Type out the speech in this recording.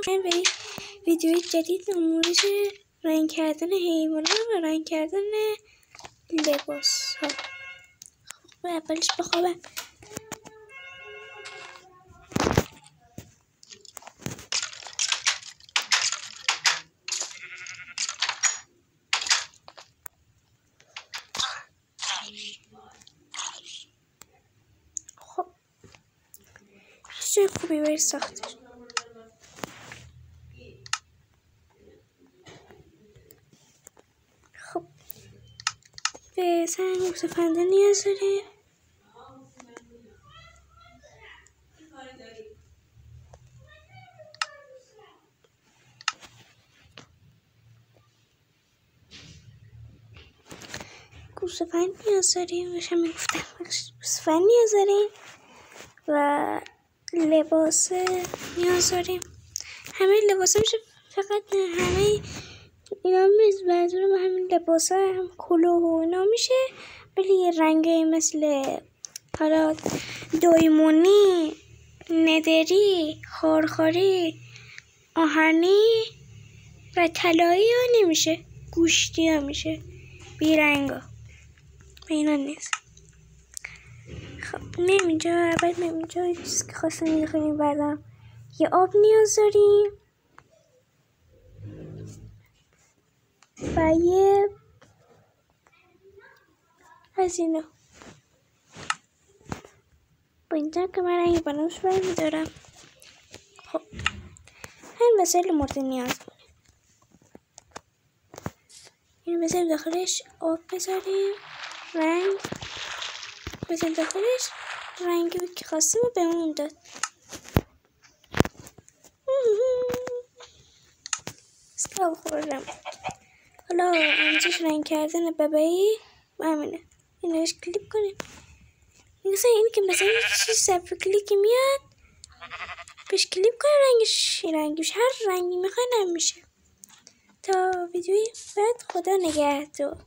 به ویدیوی جدید مورد رنگ کردن حیوانات و رنگ کردن لباس ها. خب اولش بخوابم. خب چه خوبی برای ساختش. خب به سنگ سفنده نیاز داریم. گوسفند نیاز داریم باشم میگفتم گوسفند نیاز داریم و لباس نیاز داریم. همه لباس میشه فقط همه اینا منظورم همین لباس هم کلاه و اینا میشه، ولی یه رنگی مثل حالا دویمونی، ندری، خارخاری، آهنی و طلایی ها نمیشه، گوشتی ها میشه، بیرنگا اینا نیست. خب نمیجا اول نمیجا چیزی که خواستم میخواییم بردم یه آب نیاز داریم و یه از اینا. با اینجا که من رنگی بنامش برمیدارم. خب همین وسایل مورد نیاز داریم. این بذاریم داخلش آب بذاریم، رنگ بذاریم داخلش، رنگی که خواستیم رو بهمون داد. اسکاب خوردم. حالا اینجاش رنگ کردن ببایی همینه. این روش کلیک کنیم. مثلا این که مثلا چیز صفر کلیکی میاد بهش کلیک کنیم رنگش هر رنگی میخواین هم میشه. تا ویدیوی بعد خدا نگهدار.